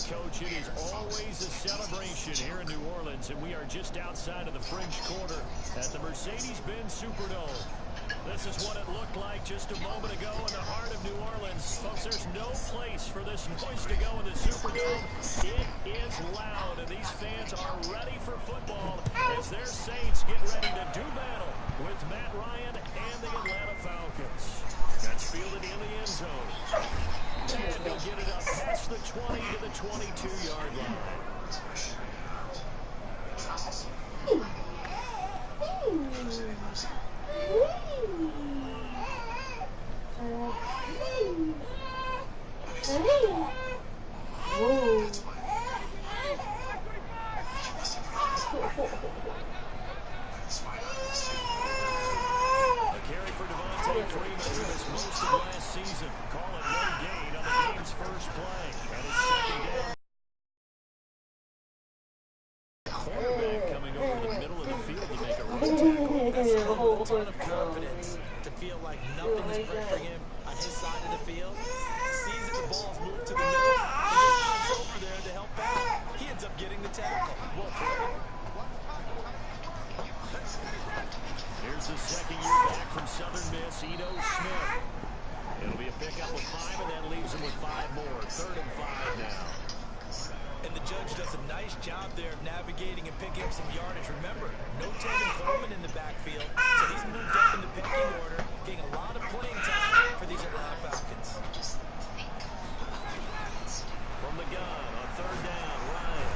Coach, it is always a celebration here in New Orleans, and we are just outside of the French Quarter at the Mercedes-Benz Superdome. This is what it looked like just a moment ago in the heart of New Orleans. Folks, there's no place for this noise to go in the Superdome. It is loud, and these fans are ready for football as their Saints get ready to do battle with Matt Ryan and the Atlanta Falcons. That's fielded in the end zone. And he'll get it up past the 20 to the 22-yard line. Season. Call it no gain on the game's first play. And it's second down. Quarterback coming over the middle of the field to make a right tackle. That's a ton of confidence to feel like nothing is pressuring him on his side of the field. Sees that the ball's moved to the middle and just runs over there to help out. He ends up getting the tackle. Well played. Here's the second year back from Southern Miss, Ito Smith. It'll be a pickup of 5, and that leaves him with 5 more. 3rd and 5 now. And the judge does a nice job there of navigating and picking up some yardage. Remember, no Tevin Coleman in the backfield, so he's moved up in the pecking order, getting a lot of playing time for these Atlanta Falcons. From the gun on 3rd down, Ryan.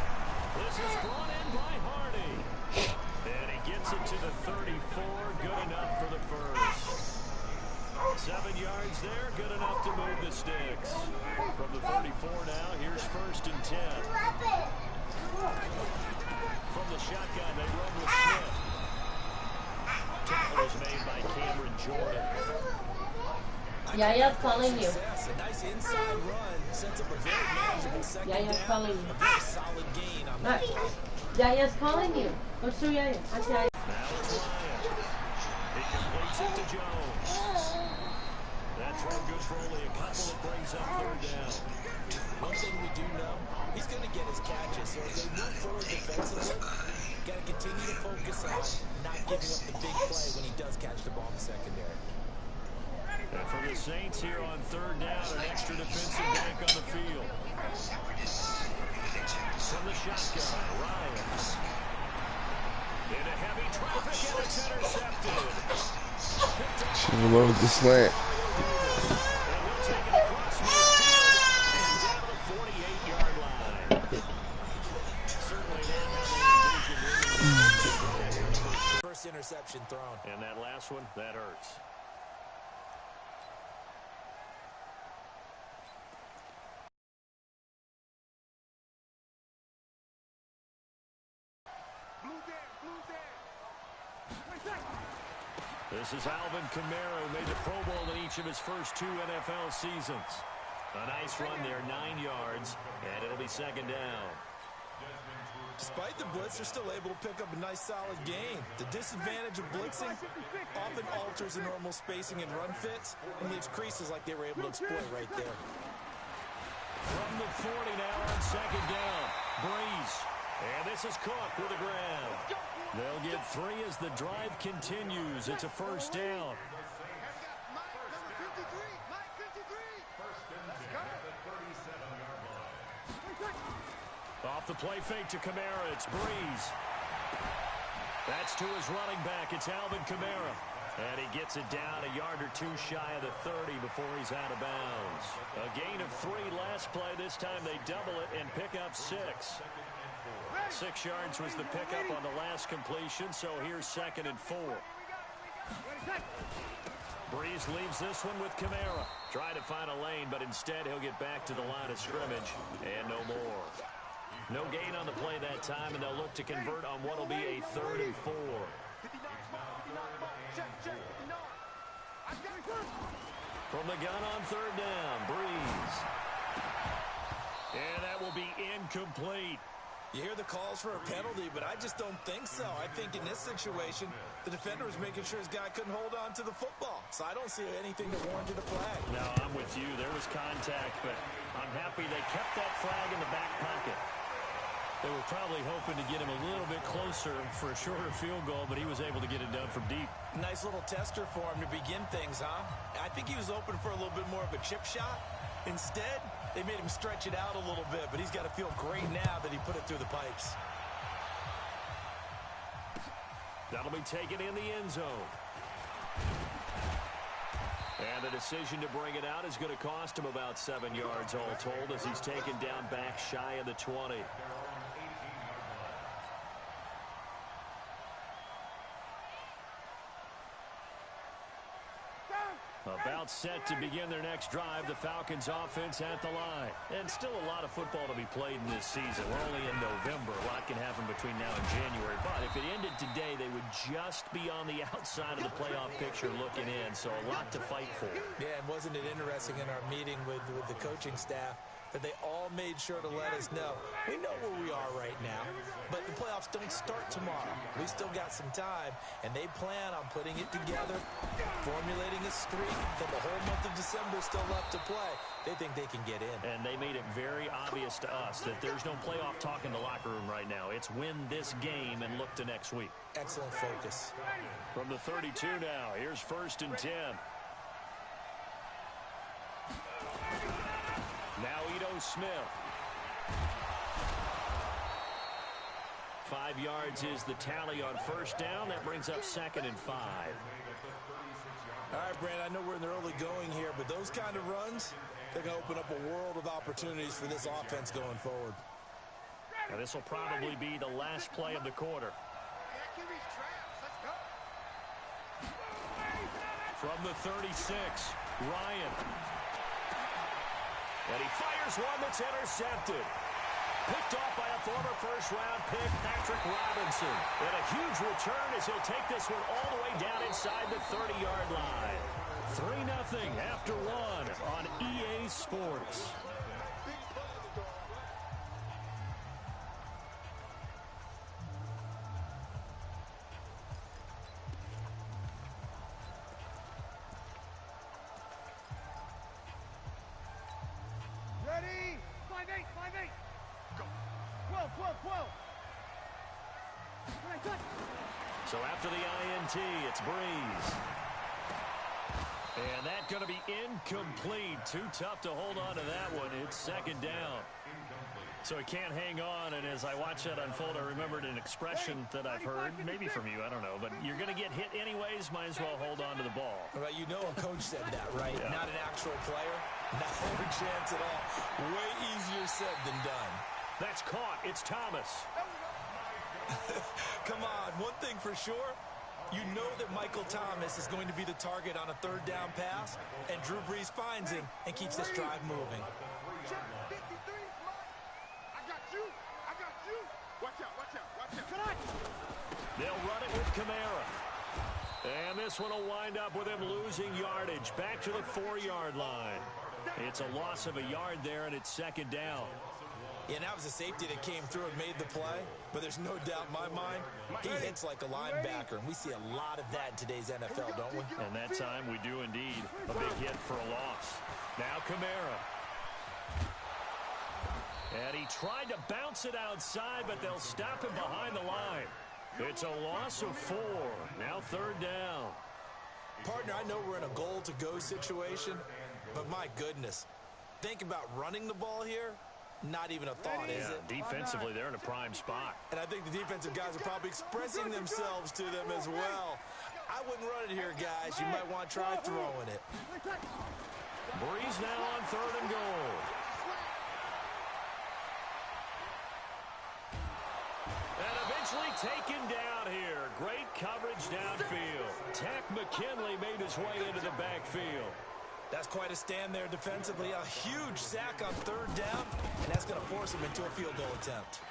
This is brought in by Hardy. And he gets it to the 34. Good enough for the first. 7 yards there, good enough to move the sticks. From the 34 now, here's 1st and 10. From the shotgun, they run with Smith. Tackle is made by Cameron Jordan. Yaya's calling you. A nice inside run sets up a very manageable second Yaya's down. calling you. A very solid gain on that. Yaya's calling you. Go to Yaya. Now it's Ryan. He completes it to Jones. That throw good for only a couple. It brings up 3rd down. One thing we do know, he's going to get his catches. So as they move forward defensively, got to continue to focus on not giving up the big play when he does catch the ball in the secondary. And for the Saints here on 3rd down, an extra defensive back on the field. From the shotgun, Ryan. Into heavy traffic, and it's intercepted. Should have loaded the slant. First interception thrown. And that last one, that hurts. This is Alvin Kamara, who made the Pro Bowl in each of his first 2 NFL seasons. A nice run there, 9 yards, and it'll be 2nd down. Despite the blitz, they're still able to pick up a nice solid gain. The disadvantage of blitzing often alters the normal spacing and run fits and leaves creases like they were able to exploit right there. From the 40 now on 2nd down, Breeze. And this is Cook with a grab. They'll get 3 as the drive continues. It's a 1st down. Off the play fake to Kamara, it's Breeze. That's to his running back. It's Alvin Kamara. And he gets it down a yard or 2 shy of the 30 before he's out of bounds. A gain of 3 last play. This time they double it and pick up 6. 6 yards was the pickup on the last completion, so here's 2nd and 4. Breeze leaves this one with Kamara. Try to find a lane, but instead he'll get back to the line of scrimmage, and no more. No gain on the play that time, and they'll look to convert on what will be a 3rd and 4. From the gun on 3rd down, Breeze. And that will be incomplete. You hear the calls for a penalty, but I just don't think so. I think in this situation, the defender was making sure his guy couldn't hold on to the football. So I don't see anything that warranted a flag. No, I'm with you. There was contact, but I'm happy they kept that flag in the back pocket. They were probably hoping to get him a little bit closer for a shorter field goal, but he was able to get it done from deep. Nice little tester for him to begin things, huh? I think he was open for a little bit more of a chip shot. Instead, they made him stretch it out a little bit, but he's got to feel great now that he put it through the pipes. That'll be taken in the end zone. And the decision to bring it out is going to cost him about 7 yards all told as he's taken down back shy of the 20. About set to begin their next drive, the Falcons offense at the line. And still a lot of football to be played in this season. We're only in November. A lot can happen between now and January. But if it ended today, they would just be on the outside of the playoff picture looking in. So a lot to fight for. Yeah, and wasn't it interesting in our meeting with the coaching staff that they all made sure to let us know. We know where we are right now, but the playoffs don't start tomorrow. We still got some time, and they plan on putting it together, formulating a streak, that the whole month of December still left to play. They think they can get in. And they made it very obvious to us that there's no playoff talk in the locker room right now. It's win this game and look to next week. Excellent focus. From the 32 now, here's 1st and 10. Now Ito Smith. 5 yards is the tally on 1st down. That brings up 2nd and 5. All right, Brand, I know we're in the early going here, but those kind of runs, they're going to open up a world of opportunities for this offense going forward. Now this will probably be the last play of the quarter. From the 36, Ryan. And he fires one that's intercepted. Picked off by a former first-round pick, Patrick Robinson. And a huge return as he'll take this one all the way down inside the 30-yard line. 3-0 after 1 on EA Sports. Ready? 5-8, 5-8. Go. 12, 12, 12. Good. So after the INT, it's Breeze. And that's going to be incomplete. Too tough to hold on to that one. It's 2nd down. So he can't hang on, and as I watch that unfold, I remembered an expression that I've heard, maybe from you, I don't know, but you're going to get hit anyways, might as well hold on to the ball. Well, you know a coach said that, right? Yeah. Not an actual player. Not a chance at all. Way easier said than done. That's caught. It's Thomas. Come on, one thing for sure, you know that Michael Thomas is going to be the target on a 3rd down pass, and Drew Brees finds him and keeps this drive moving. Check 53. I got you. I got you. Watch out, watch out, watch out. They'll run it with Kamara. And this one will wind up with him losing yardage back to the 4-yard line. It's a loss of a yard there, and it's 2nd down. Yeah, that was a safety that came through and made the play, but there's no doubt in my mind, he hits like a linebacker, and we see a lot of that in today's NFL, don't we? And that time we do indeed. A big hit for a loss. Now Kamara. And he tried to bounce it outside, but they'll stop him behind the line. It's a loss of 4. Now 3rd down. Partner, I know we're in a goal-to-go situation, but my goodness, think about running the ball here. Not even a thought, is it? Defensively, they're in a prime spot. And I think the defensive guys are probably expressing themselves to them as well. I wouldn't run it here, guys. You might want to try throwing it. Breeze now on 3rd and goal. And eventually taken down here. Great coverage downfield. Tack McKinley made his way into the backfield. That's quite a stand there defensively. A huge sack on 3rd down, and that's going to force him into a field goal attempt.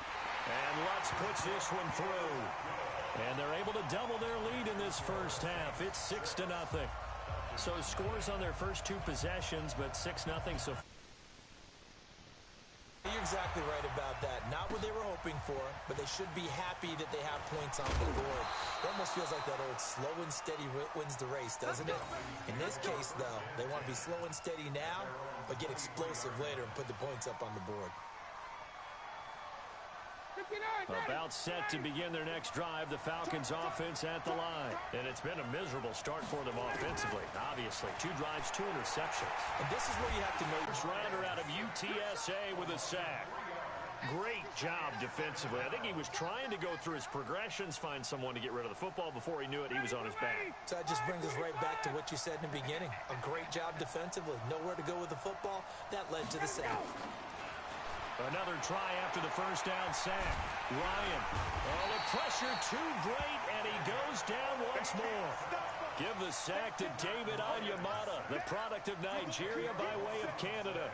And Lutz puts this one through. And they're able to double their lead in this first half. It's 6-0. So scores on their first 2 possessions, but 6-0 so far. You're exactly right about that. Not what they were hoping for, but they should be happy that they have points on the board. It almost feels like that old slow and steady wins the race, doesn't it? In this case, though, they want to be slow and steady now, but get explosive later and put the points up on the board. About set to begin their next drive, the Falcons offense at the line. And it's been a miserable start for them offensively, obviously. 2 drives, 2 interceptions. And this is where you have to know. First rounder out of UTSA with a sack. Great job defensively. I think he was trying to go through his progressions, find someone to get rid of the football. Before he knew it, he was on his back. So that just brings us right back to what you said in the beginning. A great job defensively. Nowhere to go with the football. That led to the sack. Another try after the first down sack. Ryan. Oh, the pressure too great, and he goes down once more. Give the sack to David Onyemata, the product of Nigeria by way of Canada.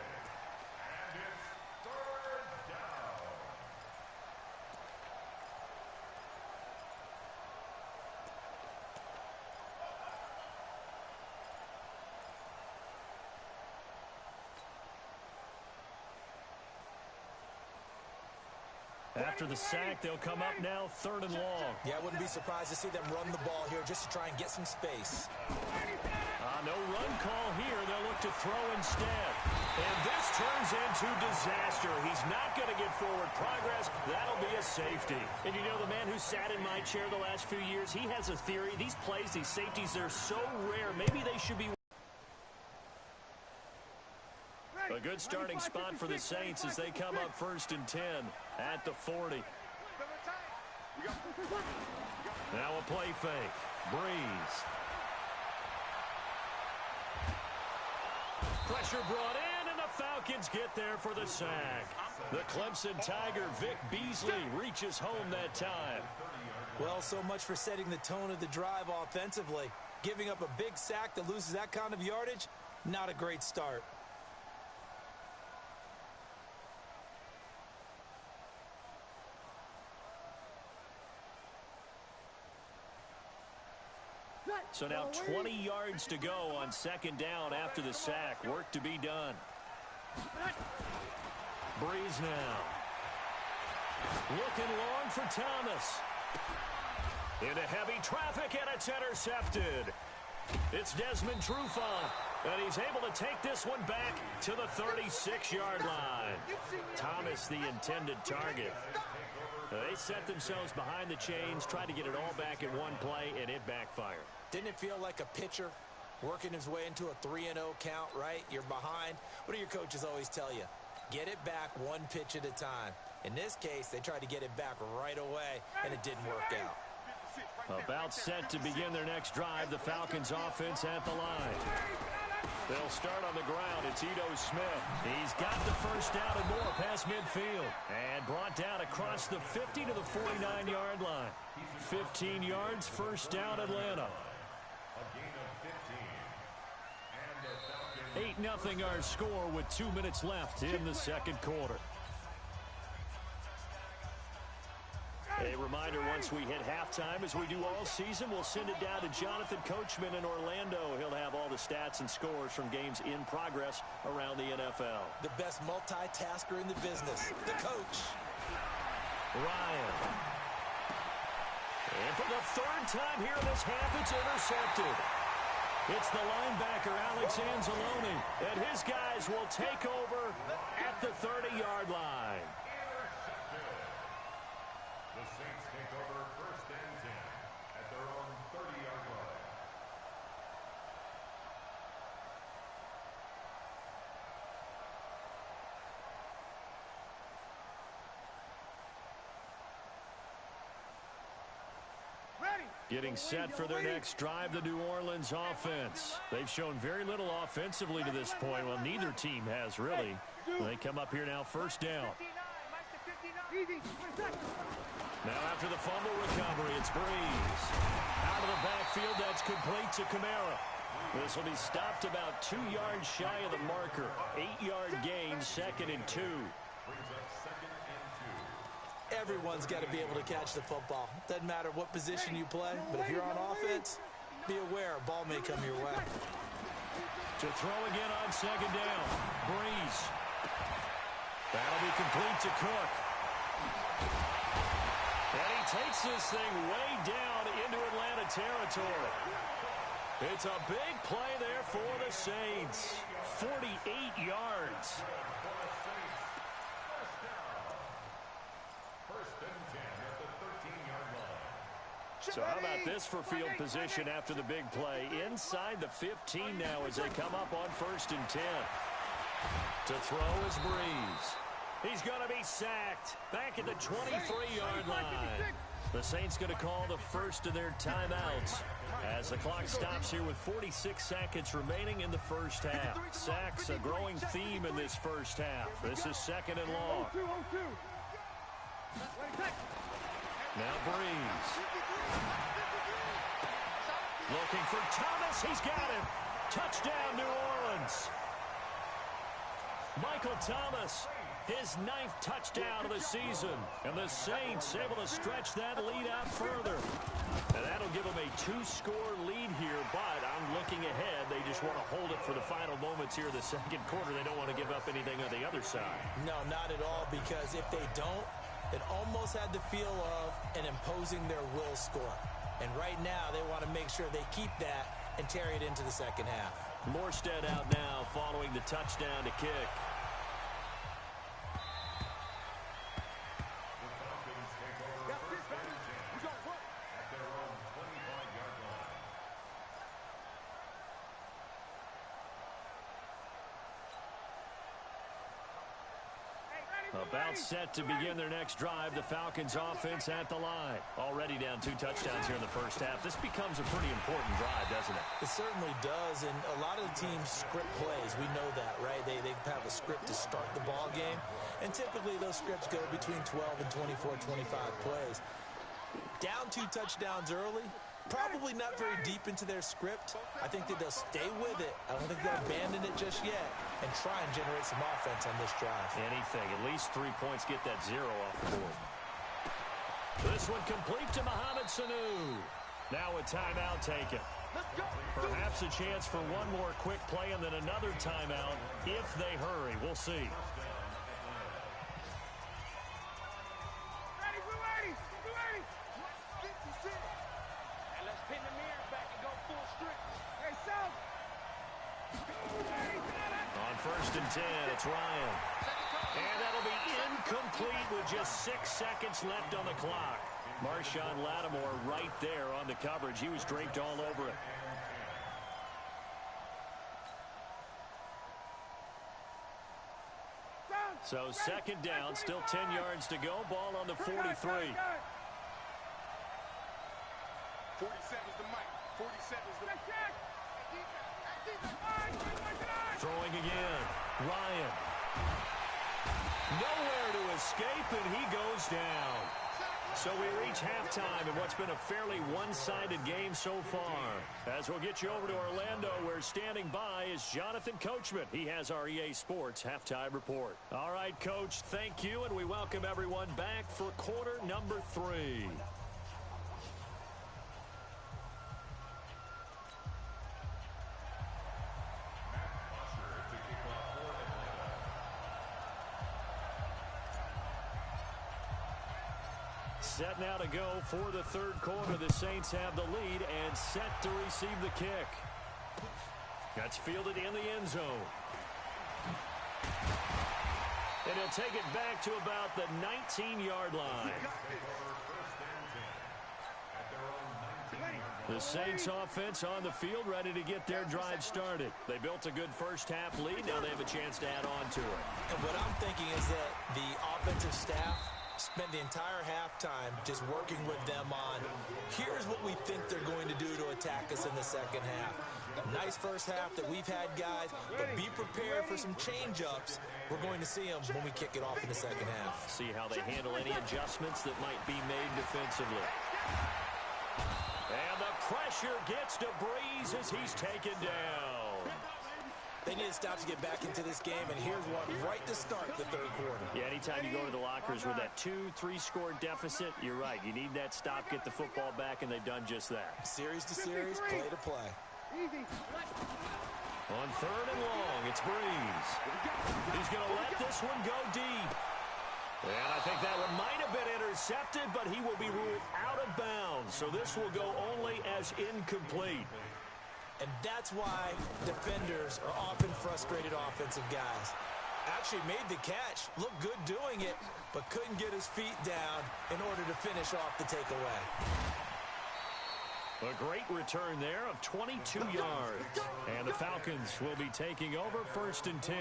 After the sack, they'll come up now 3rd and long. Yeah, I wouldn't be surprised to see them run the ball here just to try and get some space. No run call here. They'll look to throw instead. And this turns into disaster. He's not going to get forward progress. That'll be a safety. And you know, the man who sat in my chair the last few years, he has a theory. These plays, these safeties, they're so rare. Maybe they should be... A good starting spot for the Saints as they come up 1st and 10 at the 40. Now a play fake. Breeze. Pressure brought in, and the Falcons get there for the sack. The Clemson Tiger, Vic Beasley, reaches home that time. Well, so much for setting the tone of the drive offensively. Giving up a big sack that loses that kind of yardage, not a great start. So now 20 yards to go on 2nd down after the sack. Work to be done. Breeze now. Looking long for Thomas. Into heavy traffic, and it's intercepted. It's Desmond Trufant, and he's able to take this one back to the 36-yard line. Thomas, the intended target. They set themselves behind the chains, tried to get it all back in one play, and it backfired. Didn't it feel like a pitcher working his way into a 3-0 count, right? You're behind. What do your coaches always tell you? Get it back one pitch at a time. In this case, they tried to get it back right away, and it didn't work out. About set to begin their next drive, the Falcons offense at the line. They'll start on the ground. It's Ito Smith. He's got the first down and more past midfield. And brought down across the 50 to the 49-yard line. 15 yards, first down, Atlanta. 8-0 our score with 2 minutes left in the 2nd quarter. A reminder, once we hit halftime, as we do all season, we'll send it down to Jonathan Coachman in Orlando. He'll have all the stats and scores from games in progress around the NFL. The best multitasker in the business, the coach. Ryan. And for the 3rd time here in this half, it's intercepted. It's the linebacker, Alex Anzalone, and his guys will take over at the 30-yard line. The Saints take over 1st and 10 at their own 30-yard line. Getting set for their next drive, the New Orleans offense. They've shown very little offensively to this point. Well, neither team has really. They come up here now 1st down. Now after the fumble recovery, it's Breeze. Out of the backfield, that's complete to Kamara. This will be stopped about 2 yards shy of the marker. 8-yard gain, 2nd and 2. Everyone's got to be able to catch the football. Doesn't matter what position you play, but if you're on offense, be aware a ball may come your way. To throw again on 2nd down. Breeze. That'll be complete to Cook. And he takes this thing way down into Atlanta territory. It's a big play there for the Saints. 48 yards. So how about this for field position after the big play? Inside the 15 now as they come up on 1st and 10. To throw is Breeze. He's going to be sacked. Back at the 23-yard line. The Saints going to call the first of their timeouts as the clock stops here with 46 seconds remaining in the first half. Sacks a growing theme in this first half. This is 2nd and long. Now Breeze. Looking for Thomas. He's got him. Touchdown, New Orleans. Michael Thomas, his 9th touchdown of the season. And the Saints able to stretch that lead out further. And that'll give them a 2-score lead here, but I'm looking ahead. They just want to hold it for the final moments here in the second quarter. They don't want to give up anything on the other side. No, not at all, because if they don't, it almost had the feel of an imposing their will score. And right now, they want to make sure they keep that and carry it into the second half. Morstead out now following the touchdown to kick. About set to begin their next drive. The Falcons offense at the line. Already down 2 touchdowns here in the first half. This becomes a pretty important drive, doesn't it? It certainly does, and a lot of the teams script plays. We know that, right? They have a script to start the ball game, and typically those scripts go between 12 and 24, 25 plays. Down 2 touchdowns early, probably not very deep into their script. I think that they'll stay with it. I don't think they'll abandon it just yet and try and generate some offense on this drive. Anything. At least 3 points. Get that 0 off the board. This one complete to Mohamed Sanu. Now a timeout taken. Perhaps a chance for one more quick play and then another timeout if they hurry. We'll see. On 1st and 10, it's Ryan. And that'll be incomplete with just 6 seconds left on the clock. Marshawn Lattimore right there on the coverage. He was draped all over it. So 2nd down, still 10 yards to go. Ball on the 43. 47's the mic. 47's the mic. Throwing again. Ryan. Nowhere to escape, and he goes down. So we reach halftime in what's been a fairly one-sided game so far. As we'll get you over to Orlando, where standing by is Jonathan Coachman. He has our EA Sports halftime report. All right, Coach, thank you, and we welcome everyone back for quarter number 3. Set now to go for the 3rd quarter. The Saints have the lead and set to receive the kick. That's fielded in the end zone. And he'll take it back to about the 19-yard line. The Saints offense on the field ready to get their drive started. They built a good first half lead. Now they have a chance to add on to it. And what I'm thinking is that the offensive staff spent the entire halftime just working with them on, here's what we think they're going to do to attack us in the second half. Nice first half that we've had, guys, but be prepared for some change-ups. We're going to see them when we kick it off in the second half. See how they handle any adjustments that might be made defensively. And the pressure gets to Breeze as he's taken down. They need to stop to get back into this game, and here's one right to start the 3rd quarter. Yeah, anytime you go to the lockers with that 2-3 score deficit, you're right. You need that stop, get the football back, and they've done just that. Series to series, play to play. Easy. On 3rd and long, it's Breeze. He's going to let this one go deep. And I think that one might have been intercepted, but he will be ruled out of bounds. So this will go only as incomplete. And that's why defenders are often frustrated offensive guys. Actually made the catch, looked good doing it, but couldn't get his feet down in order to finish off the takeaway. A great return there of 22 yards. And the Falcons will be taking over 1st and 10.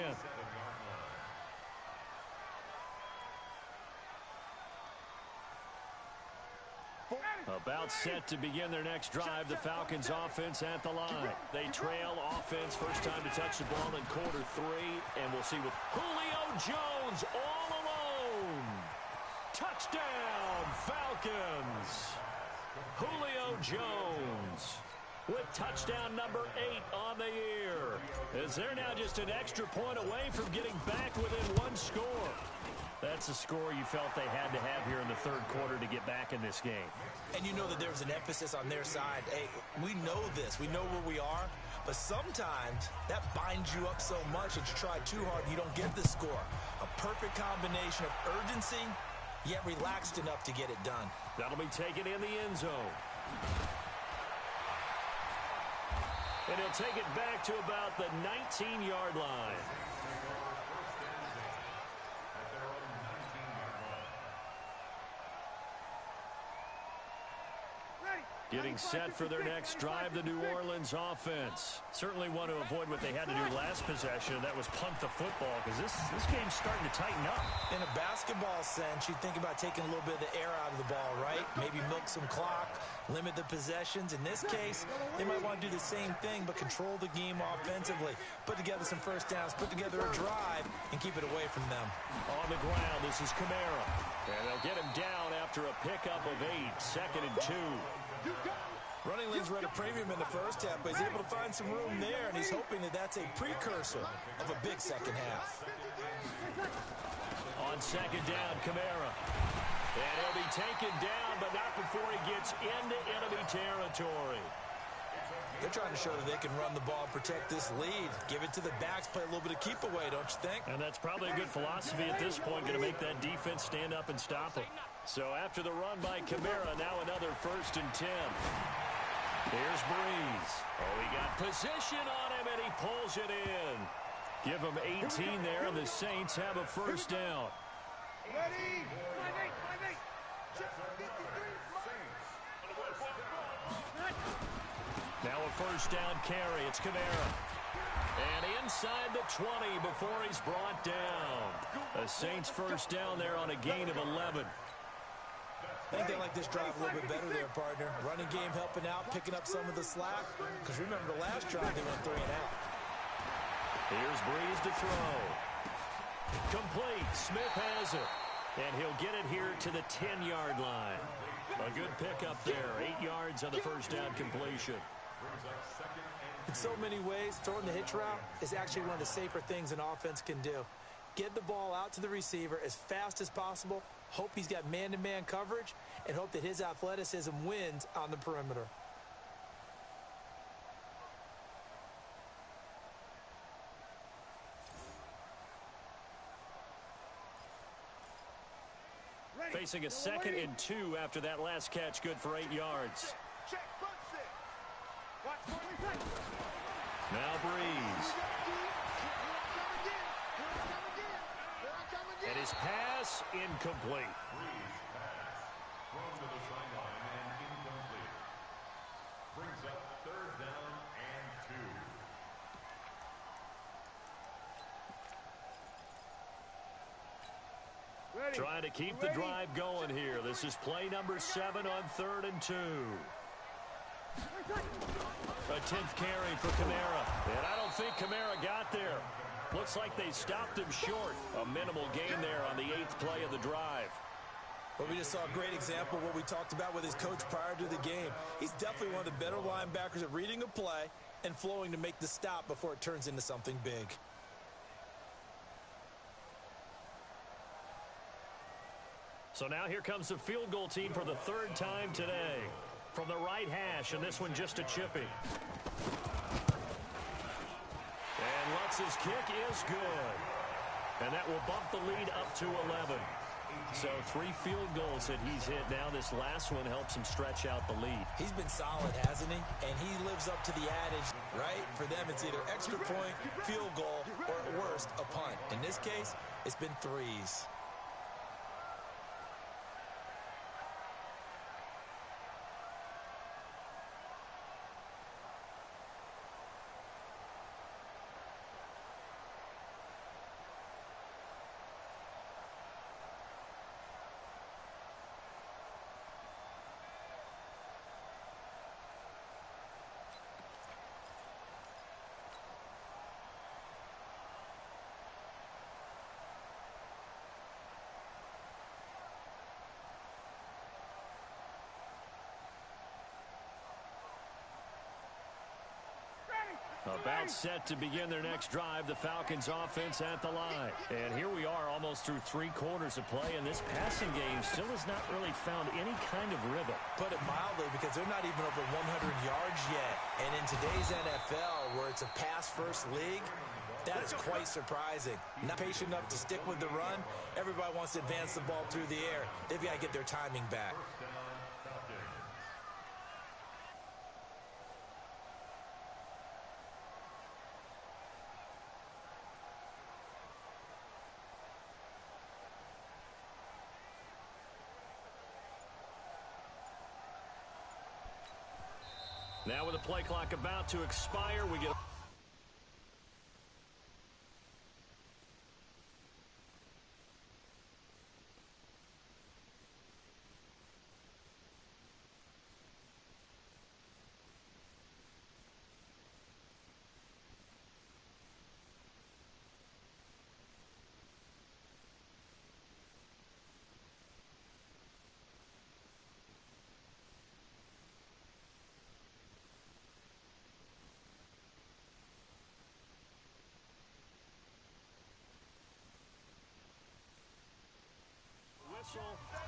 About set to begin their next drive, the Falcons offense at the line. They trail offense, first time to touch the ball in quarter 3, and we'll see with Julio Jones all alone. Touchdown, Falcons. Julio Jones with touchdown number 8 on the year, as they're now just an extra point away from getting back within 1 score. That's a score you felt they had to have here in the 3rd quarter to get back in this game. And you know that there's an emphasis on their side. Hey, we know this. We know where we are. But sometimes that binds you up so much that you try too hard, you don't get the score. A perfect combination of urgency, yet relaxed enough to get it done. That'll be taken in the end zone. And he'll take it back to about the 19-yard line. Getting set for their next drive, the New Orleans offense. Certainly want to avoid what they had to do last possession, that was punt the football, because this game's starting to tighten up. In a basketball sense, you think about taking a little bit of the air out of the ball, right? Maybe milk some clock, limit the possessions. In this case, they might want to do the same thing, but control the game offensively. Put together some first downs, put together a drive, and keep it away from them. On the ground, this is Kamara. And they'll get him down after a pickup of 8, 2nd and 2. Running lanes were at a premium in the first half, but he's able to find some room there, and he's hoping that that's a precursor of a big second half. On 2nd down, Kamara. And he'll be taken down, but not before he gets into enemy territory. They're trying to show that they can run the ball, protect this lead, give it to the backs, play a little bit of keep away, don't you think? And that's probably a good philosophy at this point, going to make that defense stand up and stop them. So after the run by Kamara, now another 1st and 10. Here's Breeze. Oh, he got position on him, and he pulls it in. Give him 18 there, and the Saints have a 1st down. Ready? Now a 1st down carry. It's Kamara. And inside the 20 before he's brought down. The Saints 1st down there on a gain of 11. I think they like this drive a little bit better there, partner. Running game helping out, picking up some of the slack. Because remember, the last drive they went 3 and out. Here's Breeze to throw. Complete. Smith has it. And he'll get it here to the 10-yard line. A good pickup there. 8 yards on the 1st down completion. In so many ways, throwing the hitch route is actually one of the safer things an offense can do. Get the ball out to the receiver as fast as possible, hope he's got man-to-man coverage, and hope that his athleticism wins on the perimeter. Facing a 2nd and 2 after that last catch, good for 8 yards. Now Breeze. And his pass incomplete. Thrown to the sideline and incomplete. Brings up 3rd down and 2. Trying to keep the drive going here. This is play number 7 on 3rd and 2. A 10th carry for Kamara. And I don't think Kamara got there. Looks like they stopped him short. A minimal gain there on the 8th play of the drive. But we just saw a great example of what we talked about with his coach prior to the game. He's definitely one of the better linebackers at reading a play and flowing to make the stop before it turns into something big. So now here comes the field goal team for the 3rd time today. From the right hash, and this one just a chipping. Kicks his kick is good. And that will bump the lead up to 11. So 3 field goals that he's hit now. This last one helps him stretch out the lead. He's been solid, hasn't he? And he lives up to the adage, right? For them, it's either extra point, field goal, or at worst, a punt. In this case, it's been 3s. About set to begin their next drive, the Falcons offense at the line. And here we are almost through 3 quarters of play, and this passing game still has not really found any kind of rhythm. Put it mildly, because they're not even over 100 yards yet. And in today's NFL, where it's a pass-first league, that is quite surprising. Not patient enough to stick with the run. Everybody wants to advance the ball through the air. They've got to get their timing back. Now with the play clock about to expire, we get...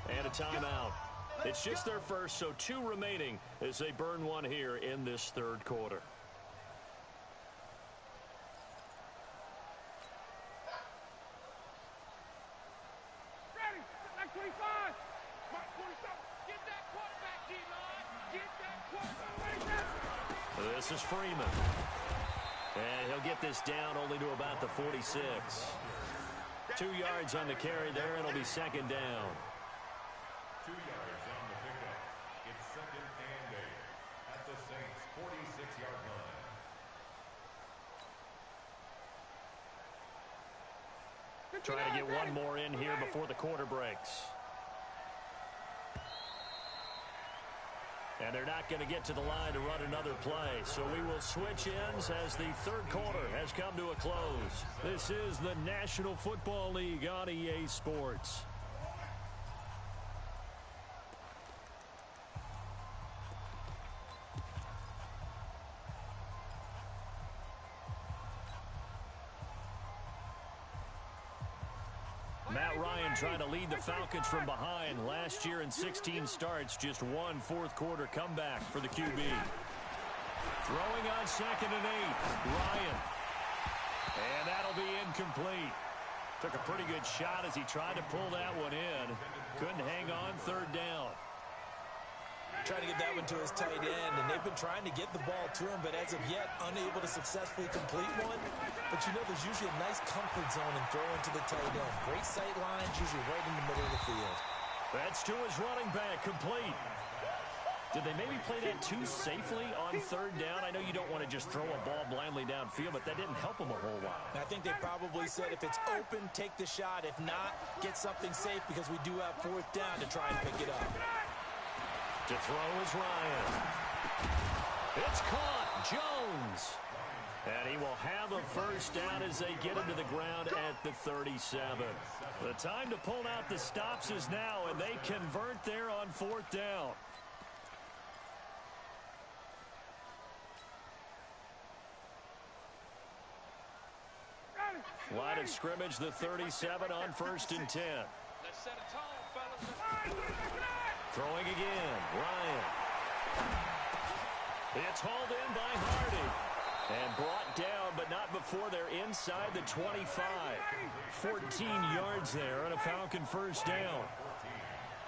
And a timeout. It's just their first, so 2 remaining as they burn 1 here in this 3rd quarter. Ready. Like 25. Mark 27. Get that quarterback, D-line. Get that quarterback. This is Freeman. And he'll get this down only to about the 46. 2 yards on the carry there. It'll be 2nd down. 2 yards on the pickup. It's 2nd and 8 at the Saints' 46-yard line. Trying to get one more in here before the quarter breaks. And they're not going to get to the line to run another play. So we will switch ends as the 3rd quarter has come to a close. This is the National Football League on EA Sports. Matt Ryan trying to lead the Falcons from behind. Last year in 16 starts, just 1 4th-quarter comeback for the QB. Throwing on 2nd and 8. Ryan. And that'll be incomplete. Took a pretty good shot as he tried to pull that one in. Couldn't hang on 3rd down. Trying to get that one to his tight end, and they've been trying to get the ball to him, but as of yet, unable to successfully complete one. But you know, there's usually a nice comfort zone in throwing to the tight end. Great sight lines, usually right in the middle of the field. That's to his running back, complete. Did they maybe play that too safely on 3rd down? I know you don't want to just throw a ball blindly downfield, but that didn't help him a whole lot. I think they probably said if it's open, take the shot. If not, get something safe because we do have 4th down to try and pick it up. To throw is Ryan. It's caught. Jones. And he will have a 1st down as they get him to the ground at the 37. The time to pull out the stops is now, and they convert there on 4th down. Line of scrimmage, the 37 on 1st and 10. Let's set a tone, fellas. Throwing again, Ryan. It's hauled in by Hardy. And brought down, but not before they're inside. inside the 25. 14 yards there and a Falcon first down.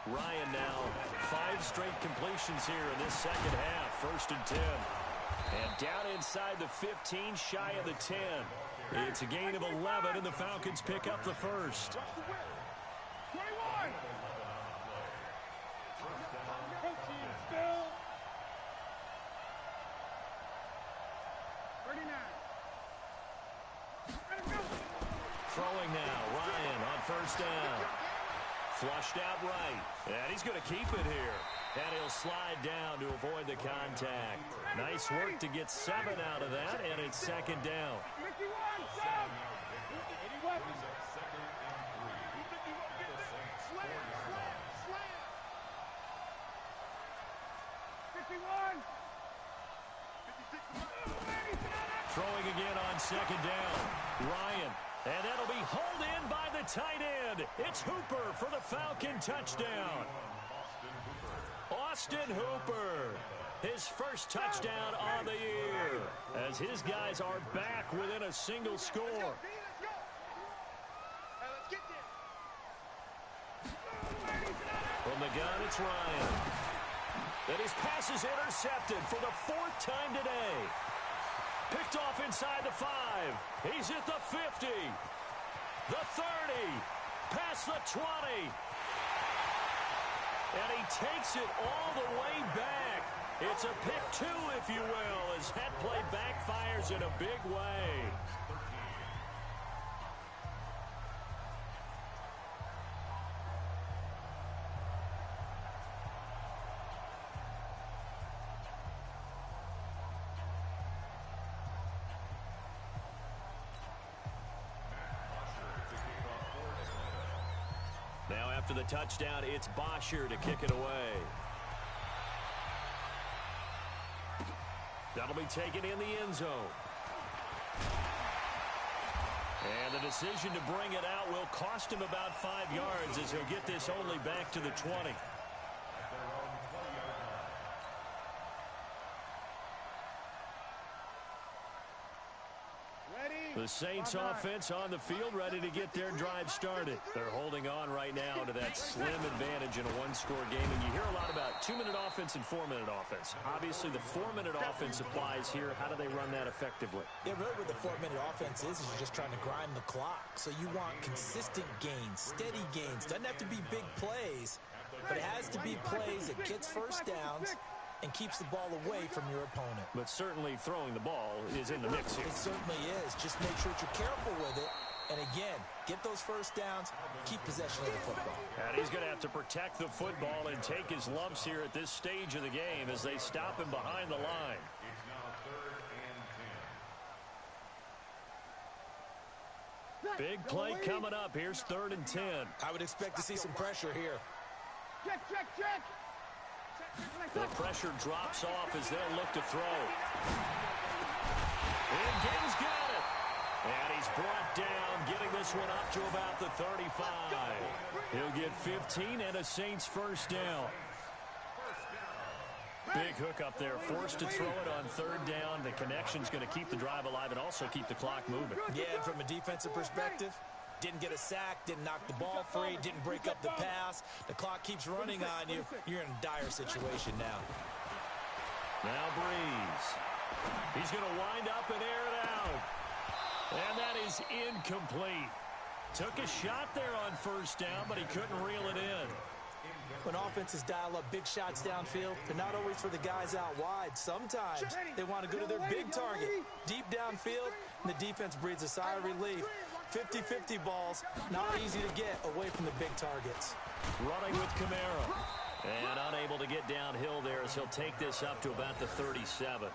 Ryan now 5 straight completions here in this second half. 1st and 10. And down inside the 15, shy of the 10. It's a gain of 11, and the Falcons pick up the first. 21. Throwing now, Ryan on first down. Flushed out right, and he's going to keep it here. And he'll slide down to avoid the contact. Nice work to get 7 out of that, and it's 2nd down. 51. Throwing again on 2nd down. Ryan. And that'll be hauled in by the tight end. It's Hooper for the Falcon touchdown. Austin Hooper. His first touchdown on the year. As his guys are back within a single score. From the gun, it's Ryan. And his pass is intercepted for the 4th time today. Picked off inside the 5. He's at the 50. The 30. Past the 20. And he takes it all the way back. It's a pick 2, if you will, as that play backfires in a big way. Now after the touchdown, it's Bosher to kick it away. That'll be taken in the end zone. And the decision to bring it out will cost him about 5 yards as he'll get this only back to the 20. The Saints offense on the field, ready to get their drive started. They're holding on right now to that slim advantage in a one-score game. And you hear a lot about 2-minute offense and 4-minute offense. Obviously, the 4-minute offense applies here. How do they run that effectively? Yeah, really what the 4-minute offense is you're just trying to grind the clock. So you want consistent gains, steady gains. Doesn't have to be big plays, but it has to be plays that gets first downs and keeps the ball away from your opponent. But certainly throwing the ball is in the mix here. It certainly is. Just make sure that you're careful with it. And again, get those first downs, keep possession of the football. And he's going to have to protect the football and take his lumps here at this stage of the game as they stop him behind the line. It's now 3rd and 10. Big play coming up. Here's 3rd and 10. I would expect to see some pressure here. Check, check, check. The pressure drops off as they'll look to throw. And Gaines got it. And he's brought down, getting this one up to about the 35. He'll get 15 and a Saints first down. Big hook up there, forced to throw it on 3rd down. The connection's going to keep the drive alive and also keep the clock moving. Yeah, and from a defensive perspective, didn't get a sack, didn't knock the ball free, didn't break up the pass. The clock keeps running on you. You're in a dire situation now. Now Breeze. He's going to wind up and air it out. And that is incomplete. Took a shot there on 1st down, but he couldn't reel it in. When offenses dial up big shots downfield, they're not always for the guys out wide. Sometimes they want to go to their big target, deep downfield, and the defense breathes a sigh of relief. 50-50 balls, not easy to get away from the big targets. Running with Kamara. And unable to get downhill there as he'll take this up to about the 37.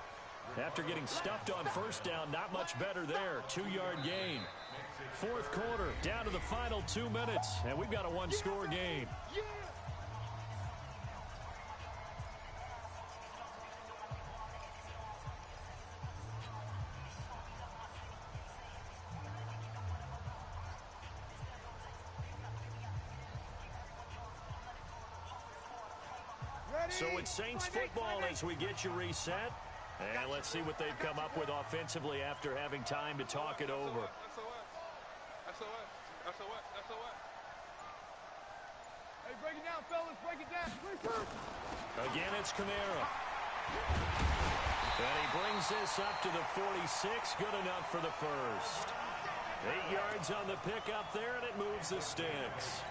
After getting stuffed on 1st down, not much better there. 2-yard gain. 4th quarter, down to the final 2 minutes, and we've got a one-score game. So it's Saints football as we get you reset. And let's see what they've come up with offensively after having time to talk it over. Hey, break it down, fellas. Break it down. Again, it's Kamara. And he brings this up to the 46. Good enough for the first. 8 yards on the pickup there, and it moves the sticks.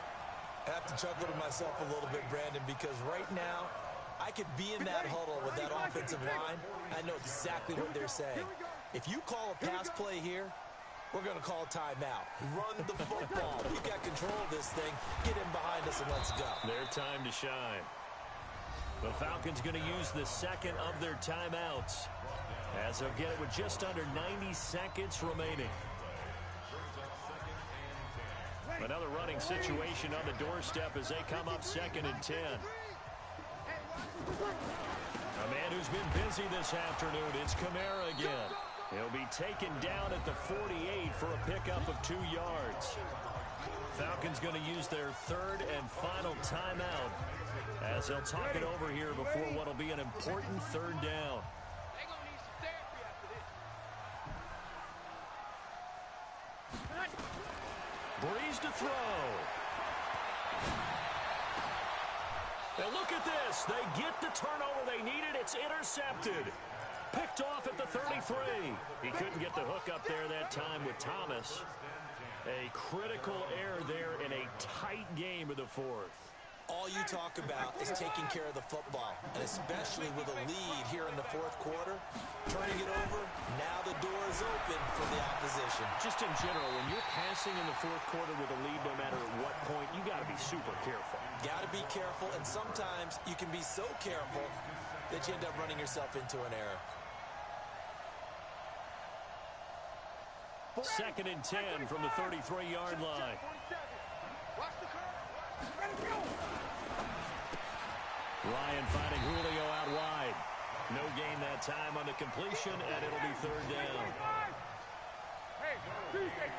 I have to chuckle to myself a little bit, Brandon, because right now I could be in that huddle with that offensive line. I know exactly what they're saying. If you call a pass play here, we're going to call a timeout. Run the football. We've got control of this thing. Get in behind us and let's go. Their time to shine. The Falcons going to use the second of their timeouts, as they'll get it with just under 90 seconds remaining. Another running situation on the doorstep as they come up 2nd and 10. A man who's been busy this afternoon, it's Kamara again. He'll be taken down at the 48 for a pickup of 2 yards. Falcons going to use their third and final timeout, as they'll talk it over here before what will be an important third down. Breeze to throw. And look at this. They get the turnover they needed. It's intercepted. Picked off at the 33. He couldn't get the hook up there that time with Thomas. A critical error there in a tight game of the fourth. All you talk about is taking care of the football, and especially with a lead here in the fourth quarter. Turning it over, now the door is open for the opposition. Just in general, when you're passing in the fourth quarter with a lead, no matter at what point, you got to be super careful. Got to be careful, and sometimes you can be so careful that you end up running yourself into an error. 2nd and 10 from the 33-yard line. Watch the curve. Ready to go. Ryan finding Julio out wide. No gain that time on the completion, and it'll be third down. Hey, Tuesday.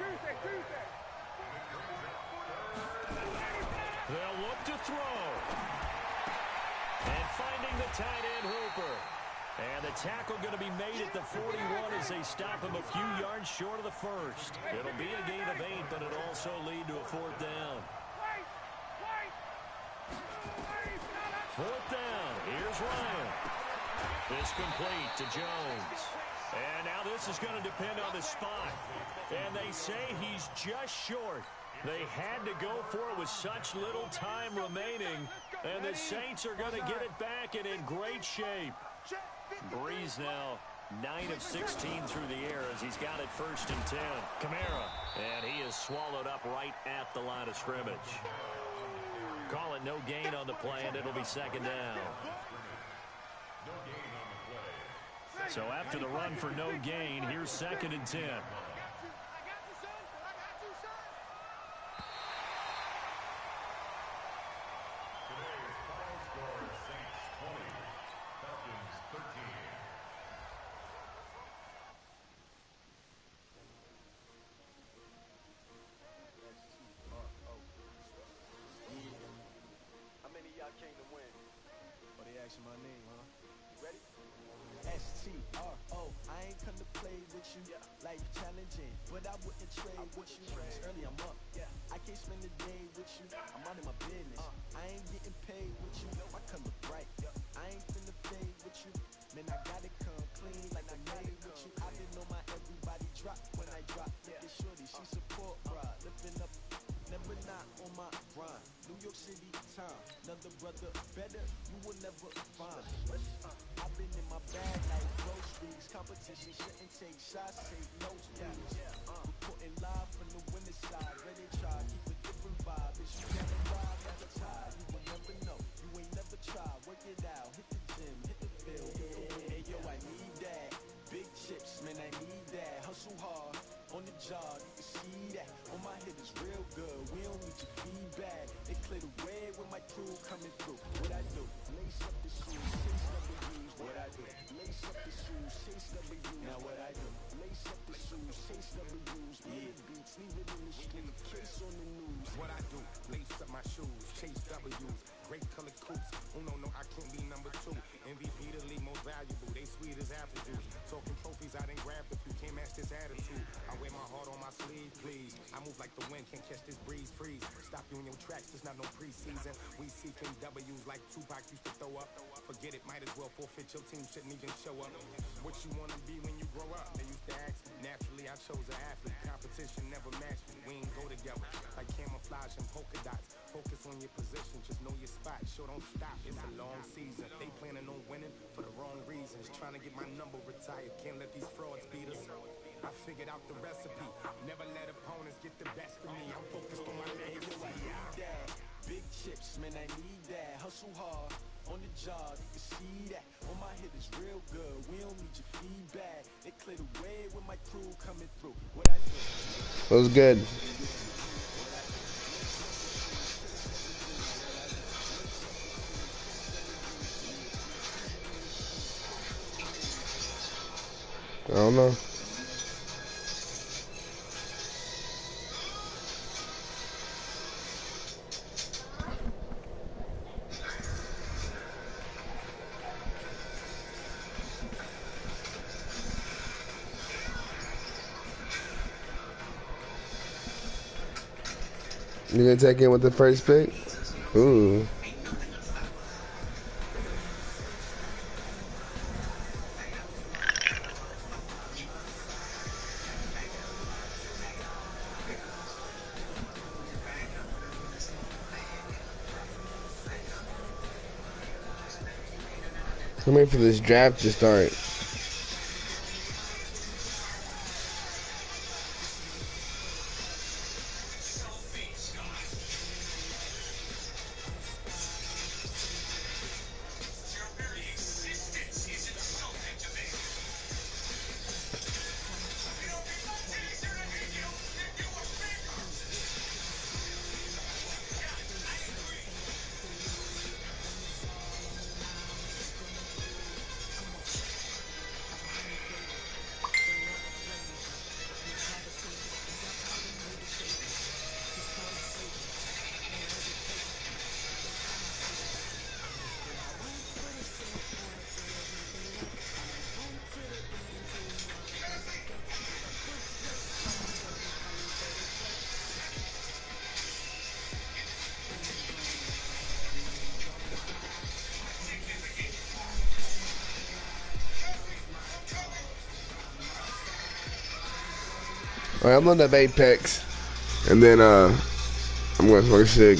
They'll look to throw. And finding the tight end, Hooper. And the tackle going to be made at the 41 as they stop him a few yards short of the first. It'll be a gain of 8, but it'll also lead to a fourth down. Fourth down. Here's Ryan. This complete to Jones. And now this is going to depend on the spot. And they say he's just short. They had to go for it with such little time remaining. And the Saints are going to get it back and in great shape. Breeze now 9 of 16 through the air as he's got it 1st and 10. Kamara. And he is swallowed up right at the line of scrimmage. Call it no gain on the play, and it'll be 2nd down. So after the run for no gain, here's 2nd and 10. My name, huh? Ready? S-T-R-O. I ain't come to play with you. Life challenging, but I wouldn't trade with you. It's early, I'm up. I can't spend the day with you. I'm out of my business. I ain't getting paid with you. My color bright. I ain't finna fade with you. Man, I gotta come clean like I made with you. I didn't know my everybody drop when I drop. Look at shorty, she support ride. Lifting up, never not on my grind. New York City time. Another brother better, you will never find. I've been in my bag like groceries. Competition shouldn't take shots, take notes, please. Reporting live from the winning side. Ready to try, keep a different vibe. If you never ride, never tie. You will never know, you ain't never try. Work it out, hit the gym, hit the field. Hey yo, I need that. Big chips, man, I need that. Hustle hard, on the job, you can see that. On my hit is real good, we don't need your feedback. They clear the way when my crew coming through. What I do? Lace up the shoes, chase W's. What I do? Lace up the shoes, chase W's. Now what I do? Lace up the shoes, chase W's. Yeah, beats, leave it in the street, case on the news. What I do? Lace up my shoes, chase W's. Great color coops. Oh no, I can't be number 2. MVP the league most valuable. They sweet as apple juice. Talking trophies, I done grabbed a few. Can't match this attitude. I wear my heart on my sleeve, please. I move like the wind, can't catch this breeze, freeze. Stop you in your tracks, there's not no preseason. We seeking W's like Tupac used to throw up. Forget it, might as well forfeit. Your team shouldn't even show up. What you wanna be when you grow up? They used to ask me. Naturally, I chose an athlete. Competition never matched me. We ain't go together like camouflage and polka dots. Focus on your position, just know your spot. Sure, don't stop. It's a long season. They planning on winning for the wrong reasons. Trying to get my number retired. Can't let these frauds beat us. I figured out the recipe. Never let opponents get the best of me. I'm focused on my legacy. That big chips, man, I need that. Hustle hard on the job, you can see that. On my hit is real good. We don't need your feedback. They clear the way with my crew coming through. What I do? That was good. I don't know. You gonna take in with the first pick? Ooh. I'm waiting for this draft to start. Alright, I'm on the Apex. And then I'm gonna smoke a cig.